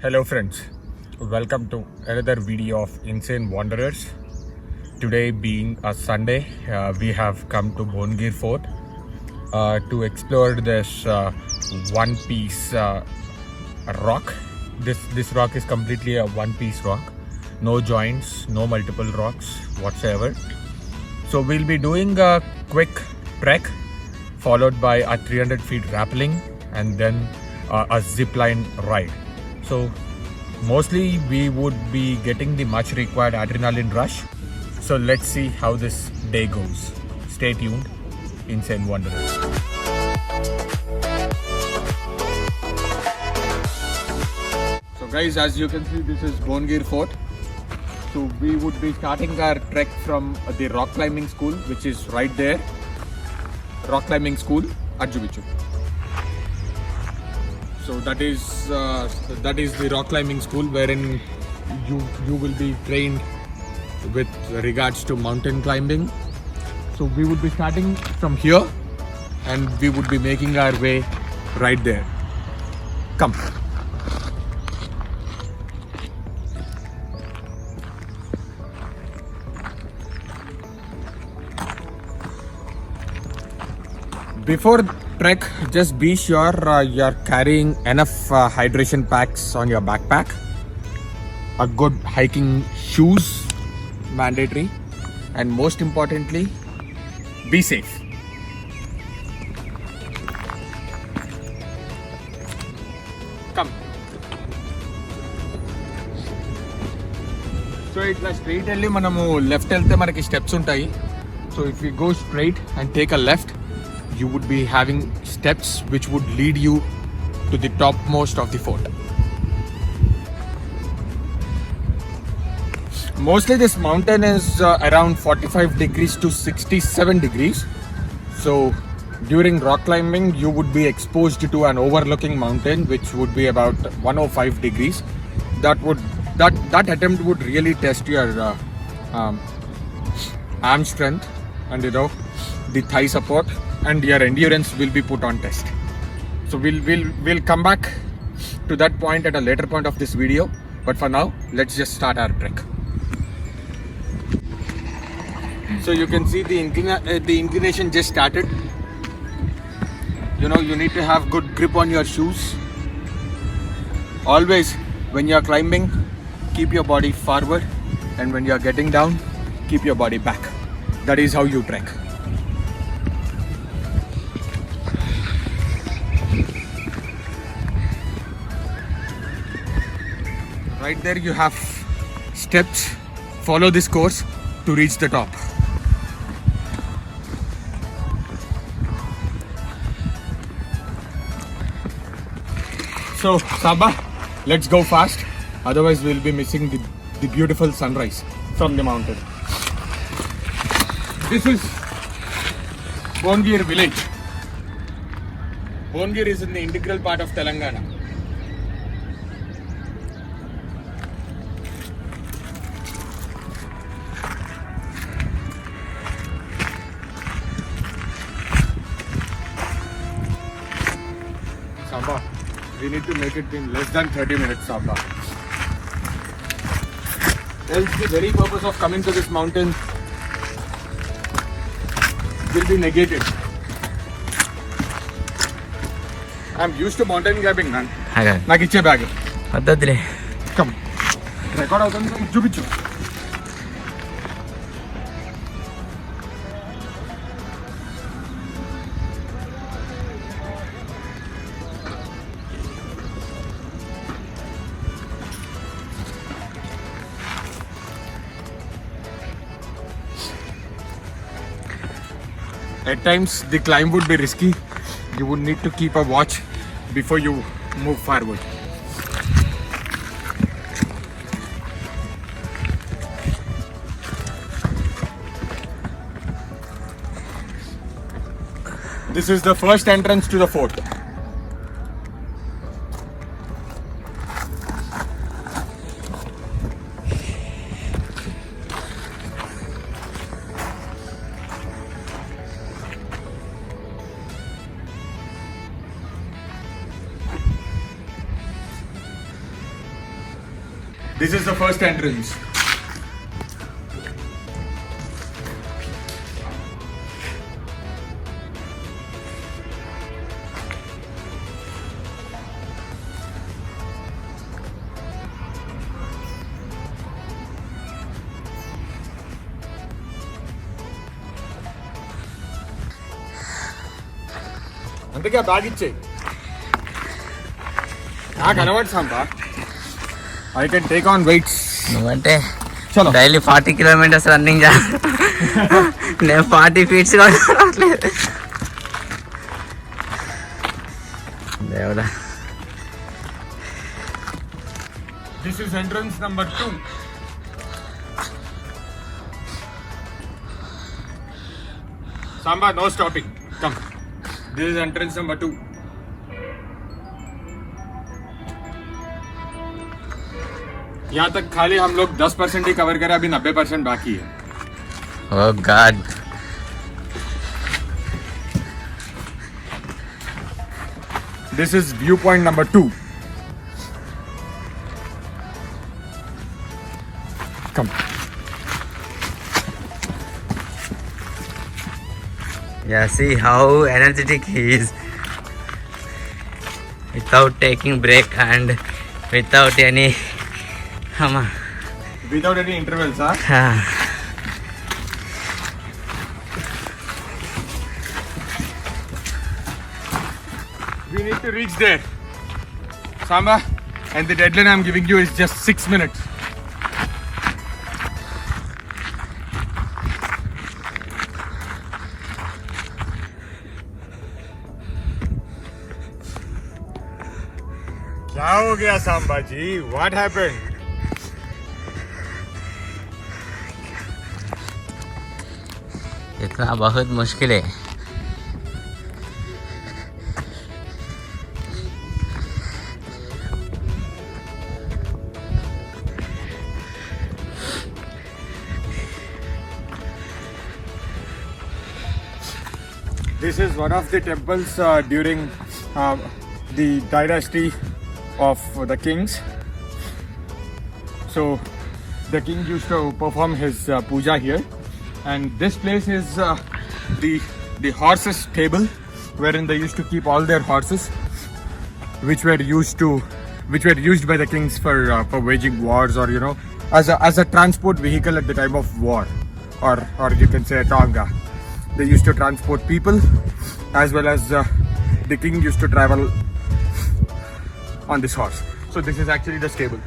Hello friends, welcome to another video of Insane Wanderers. Today being a Sunday, we have come to Bongir Fort to explore this one piece rock. This rock is completely a one piece rock, no joints, no multiple rocks whatsoever. So we'll be doing a quick trek followed by a 300 feet rappelling and then a zipline ride. So mostly we would be getting the much required adrenaline rush. So let's see how this day goes. Stay tuned, Insane Wanderers. So guys, as you can see, this is Bongir Fort. So we would be starting our trek from the rock climbing school, which is right there. Rock climbing school at Jubichu. So that is the rock climbing school wherein you will be trained with regards to mountain climbing. So we would be starting from here and we would be making our way right there. Come. Before trek, just be sure you're carrying enough hydration packs on your backpack. A good hiking shoes, mandatory, and most importantly, be safe. Come. So itla straight elli manamu left elte manaki steps untayi. So if we go straight and take a left, you would be having steps which would lead you to the topmost of the fort. Mostly this mountain is around 45 degrees to 67 degrees. So during rock climbing you would be exposed to an overlooking mountain which would be about 105 degrees. That attempt would really test your arm strength and the thigh support, and your endurance will be put on test. So we'll come back to that point at a later point of this video, but for now let's just start our trek. So you can see the inclination just started. You need to have good grip on your shoes. Always when you are climbing, keep your body forward, and when you are getting down, keep your body back. That is how you trek. Right there you have steps. Follow this course to reach the top. So Sabah, let's go fast. Otherwise we'll be missing the beautiful sunrise from the mountain. This is Bongir village. Bongir is in the integral part of Telangana. Sabah, we need to make it in less than 30 minutes, Sabah. Else the very purpose of coming to this mountain will be negated. I'm used to mountain climbing, man. నాకు ఇచ్చే bag అద్దద్దులే. Come record అవుతుంది, చూపించు. At times the climb would be risky. You would need to keep a watch before you move forward. This is the first entrance to the fort. This is the first entrance. అందుకే bag ఇచ్చేయి నాకు అలవాటు Samba I can take on weights నువ్వంటే చలో daily 40 kilometres running నేను 40 feets కూడా రావట్లేదు దేవుడా. This is entrance number 2. Samba no stopping come. This is entrance number 2. यहाँ तक खाली हम लोग 10% ही कवर करें, अभी 90% बाकी है. Oh God. This is viewpoint number 2. Come. Yeah, see how energetic he is without taking break and without any Without any intervals, huh? We need to reach there, Samba, and the deadline I'm giving you is just 6 minutes. क्या हो गया सांबा जी? What happened? इतना बहुत मुश्किल है. This is one of the temples during the dynasty of the kings. So the king used to perform his puja here, and this place is the horses stable, wherein they used to keep all their horses, which were used by the kings for waging wars, or as a transport vehicle at the time of war, or you can say a tonga. They used to transport people, as well as the king used to travel on this horse. So this is actually the stable.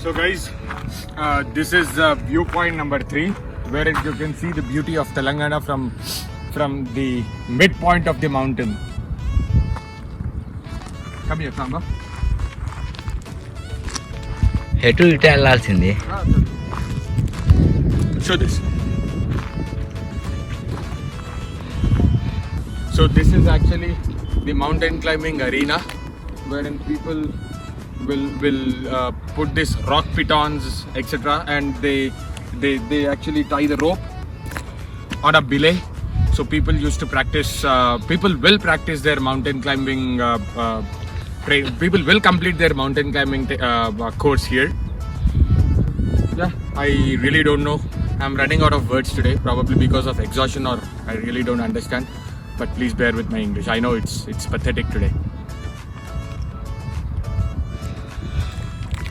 So guys, this is viewpoint number 3, wherein you can see the beauty of Telangana from the midpoint of the mountain. Come here, Samba. ఎటు ఇటు వెళ్ళాల్సింది. Show this. So this is actually the mountain climbing arena, wherein people will put this rock pitons, etc., and they actually tie the rope on a belay. So people used to practice. People will practice their mountain climbing. People will complete their mountain climbing course here. Yeah, I really don't know. I'm running out of words today, probably because of exhaustion, or I really don't understand. But please bear with my English. I know it's pathetic today.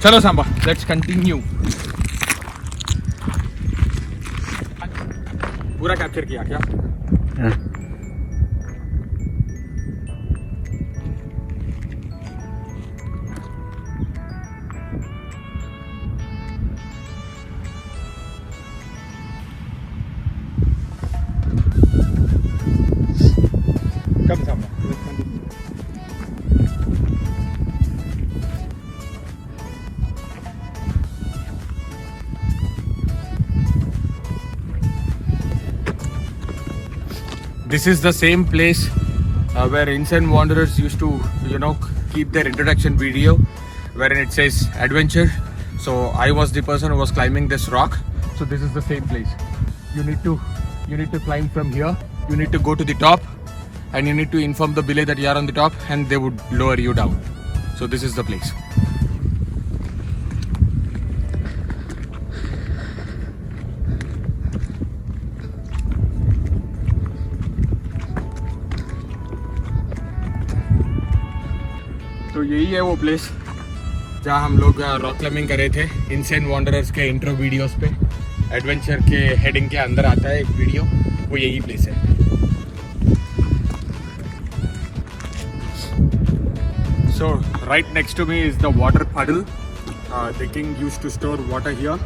Chalo Samba, let's continue. पूरा capture किया क्या? Come Samba, let's continue. This is the same place where Insane Wanderers used to, keep their introduction video, wherein it says adventure, So I was the person who was climbing this rock. So this is the same place. You need to climb from here. You need to go to the top, and you need to inform the belay that you are on the top, and they would lower you down. So this is the place. तो यही है वो place जहाँ हम लोग rock climbing कर रहे थे इनसेन वॉन्डरर्स के इंट्रो वीडियोस पे। एडवेंचर के हेडिंग के अंदर आता है एक वीडियो, वो यही प्लेस है। So right next to me is the water puddle. The king used to store water here.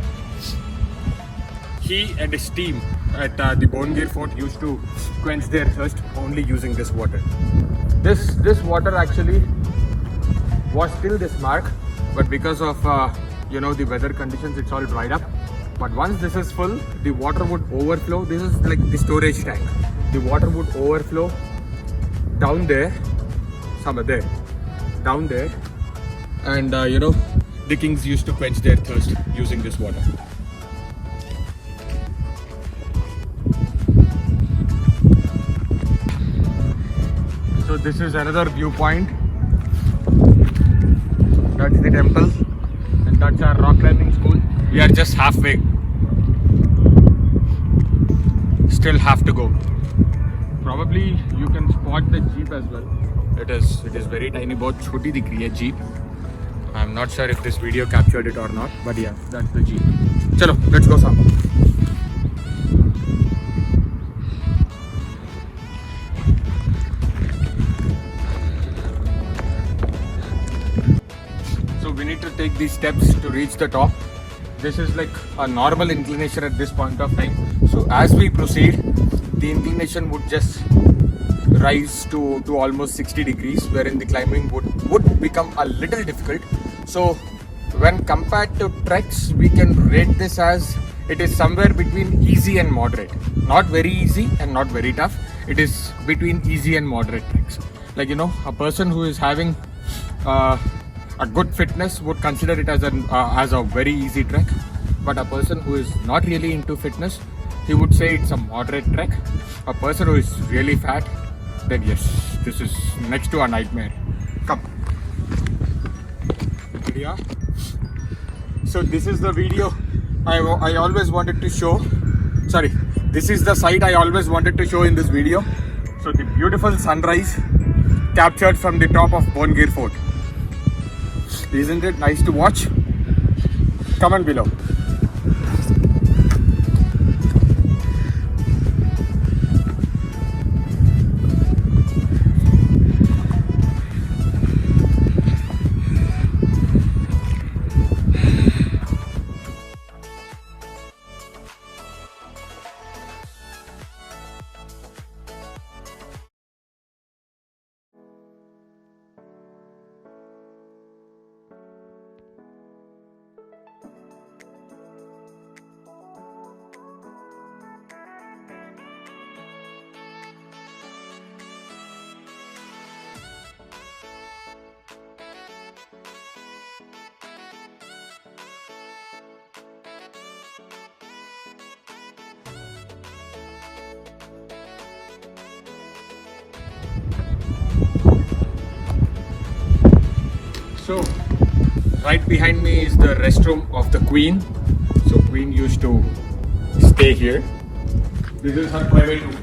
He and his team at the Bongir Fort used to quench their thirst only using this water. This water actually was still this mark, but because of the weather conditions, it's all dried up. But once this is full, the water would overflow. This is like the storage tank. The water would overflow down there, down there, and the kings used to quench their thirst using this water. So this is another viewpoint. That's the temple, and that's our rock climbing school. We are just halfway. Still have to go. Probably you can spot the jeep as well. It is very tiny. बहुत छोटी दिख रही है jeep. I'm not sure if this video captured it or not, but yeah, that's the jeep. चलो, let's go Samba. So we need to take these steps to reach the top. This is like a normal inclination at this point of time. So as we proceed, the inclination would just rise to almost 60 degrees, wherein the climbing would become a little difficult. So when compared to treks, we can rate this as it is somewhere between easy and moderate. Not very easy and not very tough. It is between easy and moderate treks. Like a person who is having a good fitness would consider it as a very easy trek, but a person who is not really into fitness, he would say it's a moderate trek. A person who is really fat, then yes, this is next to a nightmare. Come. Yeah. So this is the video I always wanted to show. Sorry, this is the site I always wanted to show in this video. So the beautiful sunrise captured from the top of Bongir Fort. Isn't it nice to watch? Comment below. So right behind me is the restroom of the Queen. So Queen used to stay here. This is her private room.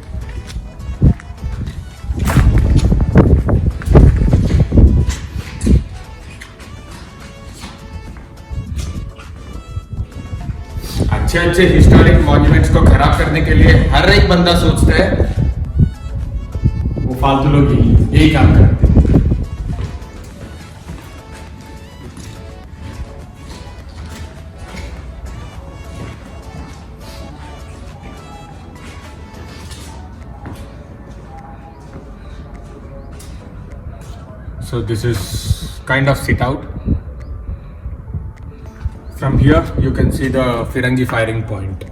अच्छे historic monuments को खराब करने के लिए हर एक बंदा सोचता है, वो फालतू लोग यही काम करते हैं. So this is kind of sit out. From here you can see the Firangi firing point.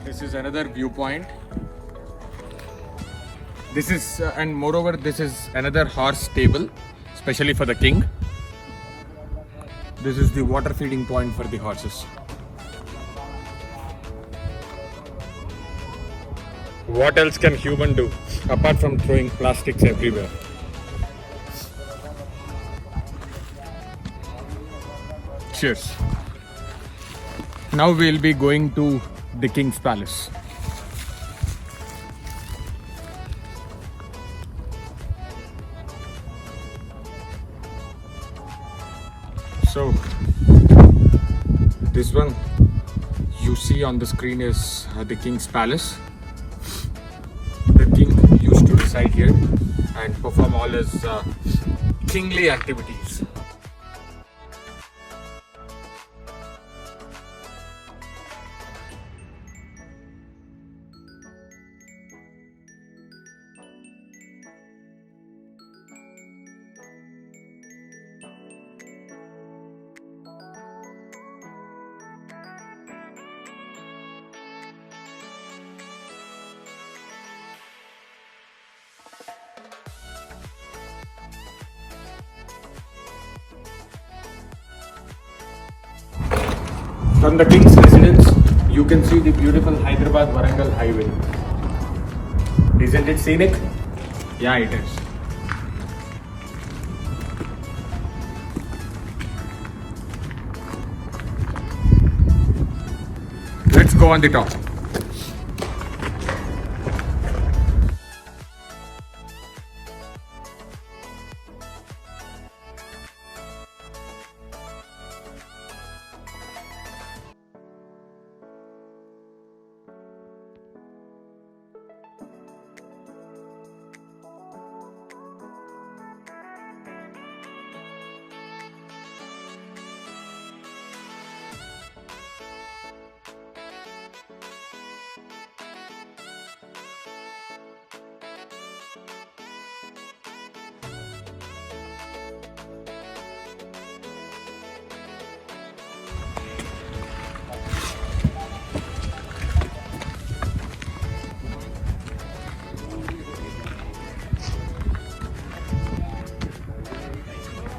This is another viewpoint. This is and moreover this is another horse stable, especially for the king. This is the water feeding point for the horses. What else can human do apart from throwing plastics everywhere? Cheers. Now we'll be going to the King's Palace. So this one you see on the screen is the King's Palace. The king used to reside here and perform all his kingly activities. From the king's residence, you can see the beautiful Hyderabad-Warangal highway. Isn't it scenic? Yeah, it is. Let's go on the top.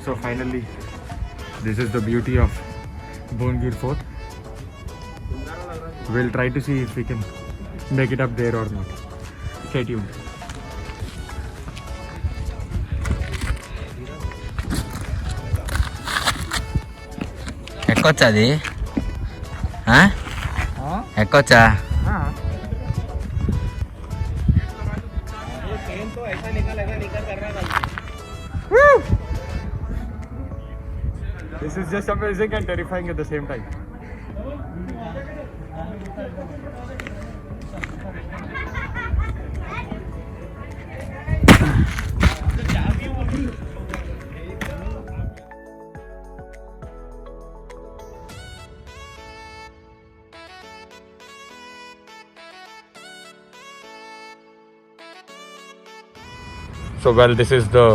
So finally, this is the beauty of Bongir Fort. We'll try to see if we can make it up there or not. Stay tuned. ఎక్కొచ్చా అది ఎక్కొచ్చా This is just amazing and terrifying at the same time. So well, this is the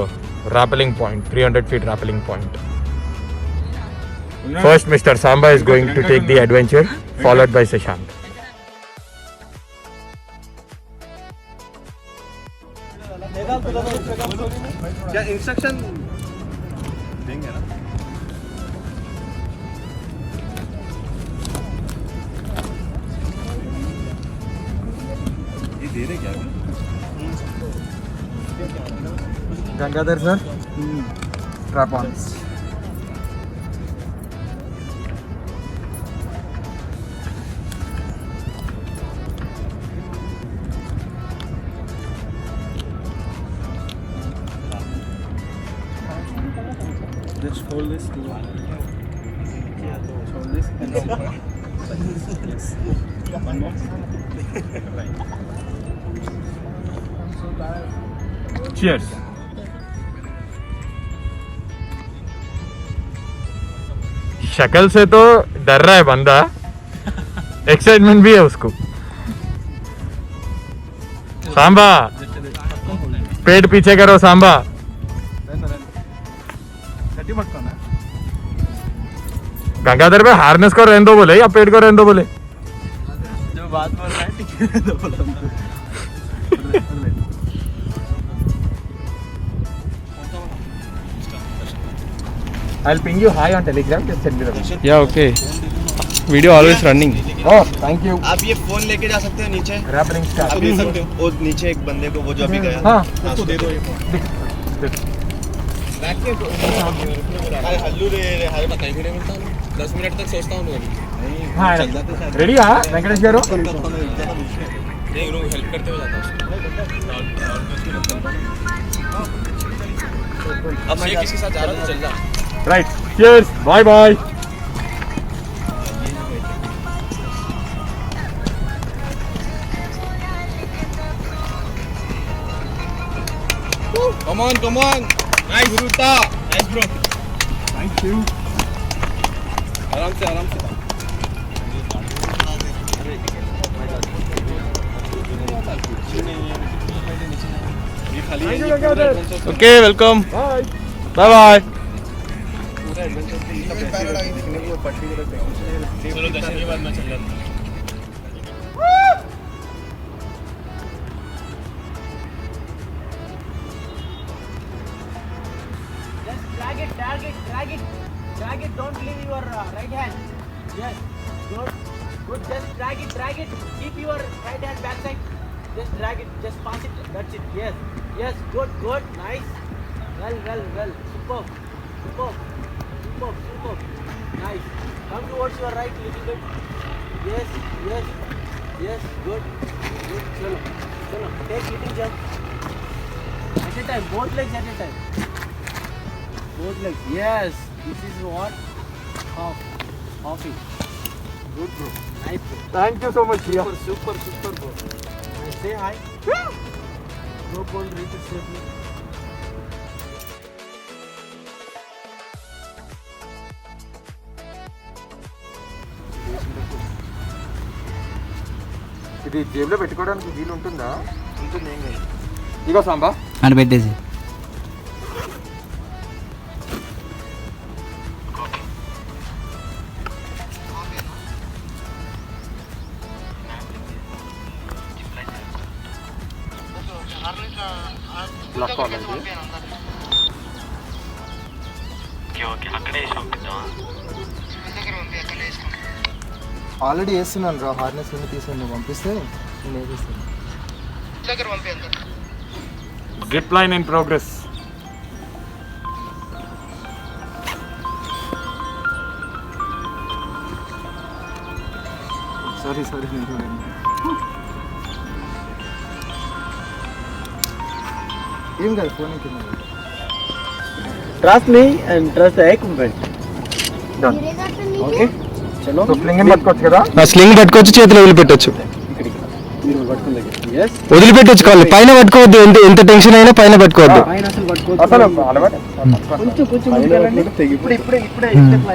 rappelling point, 300 feet rappelling point. First, Mr. Samba is going to take the adventure, followed by Shashank. क्या instruction देंगे ना ये दे रहे क्या Gangadhar sir, strap on. Just hold this to hold this and yes. One more. Cheers. शक्ल से तो डर रहा है बंदा, एक्साइटमेंट भी है उसको. सांबा, पेट पीछे करो सांबा. गंगाधर पे हार्नेस को रहने दो बोले या पेट को रहने दो बोले? जो बात बोल रहा है ठीक है तो बोला. I'll ping you hi on Telegram. Just send me the video. Yeah, okay. Video always running. Oh, thank you. आप ये फोन लेके जा सकते हो नीचे, Rapping star. आप दे सकते हो वो नीचे एक बंदे को, वो जो अभी गया हाँ. उसको दे दो ये फोन। बैठ के अरे हल्लू रे हरे बताइए नहीं मिलता 10 मिनट तक सोचता हूँ हाँ. Ready हाँ? वेंकटेश गारू. नहीं उन्होंने हेल्प करते हुए जाता अब मैं किसके साथ जा रहा हूँ तो चल जा। Right. Cheers. Bye bye. Come on, come on. Nice, Ruta. Nice, bro. Thank you. आराम से, आराम से. ये खाली है. Okay, welcome. Bye. Bye bye. चलो दर्शन के बाद मैं चल जाता हूँ. Drag it, don't leave your right hand. Yes, good, good, just drag it, keep your right hand backside, just drag it, just pass it, that's it, yes, good, nice, well, superb, nice, come towards your right little bit, yes, good, chalo, take little jump, at a time, both legs at a time. Both legs. Yes. This is what? Hopping. Good bro. Nice bro. Thank you so much. Yeah. Super bro. Say hi. Rope on, reach it safely. ఇది జేబులో పెట్టుకోవడానికి వీలు ఉంటుందా? ఉంటుంది ఏం కాదు. ఇగో సాంబా అని పెట్టేసి లాక్ అవ్వాలండి. ఆల్రెడీ వేస్తున్నాను రా, హార్నెస్ అన్ని తీసాను, నువ్వు పంపిస్తే నేను వేసేస్తాను. Zip line in progress. Sorry ఏం కాదు, ఫోన్ కింద. Trust me and trust the equipment. Done. Okay. चलो. సో స్లింగ్ పట్టుకోవచ్చు కదా? ఆ స్లింగ్ పట్టుకోవచ్చు, చేతిలో వదిలిపెట్టొచ్చు. మీరు పట్టుకోలేదు. Yes. వదిలిపెట్టొచ్చు కాళ్ళు, పైన పట్టుకోవద్దు. ఎంత టెన్షన్ అయినా పైన పట్టుకోవద్దు. పైన అసలు పట్టుకోవచ్చు. అసలు అలవాటు. కొంచెం ఇప్పుడే ఫ్లై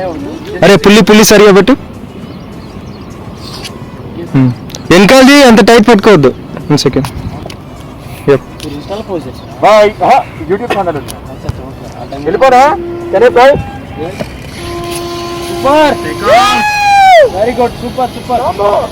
అవుతుంది. అరే పుల్లి సరిగా పెట్టు. వెనకాలది అంత టైట్ పట్టుకోవద్దు. 1 సెకండ్. ఇన్స్టాల్ పోజెస్. బాయ్. యూట్యూబ్ ఛానల్ ఉంది. వెళ్ళిపోరా. కెన్ ఐ బాయ్? Super. Very good. Super. Super.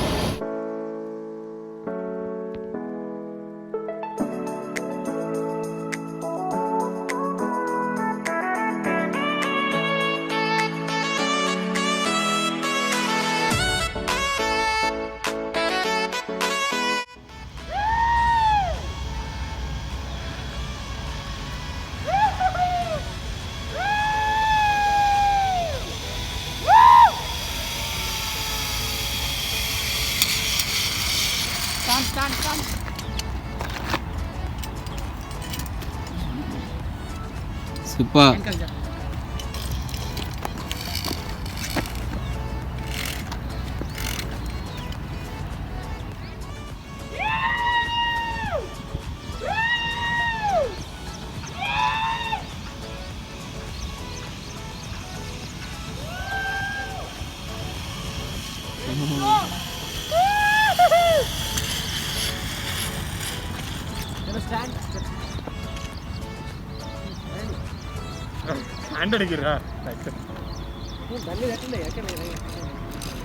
Hand అడిగిరా. బండి కట్టలే ఎక్కడ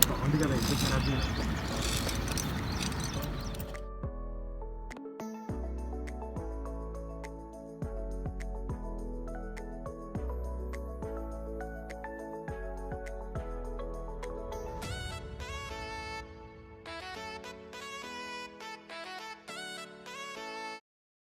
బాగుంది కదా, ఎందుకు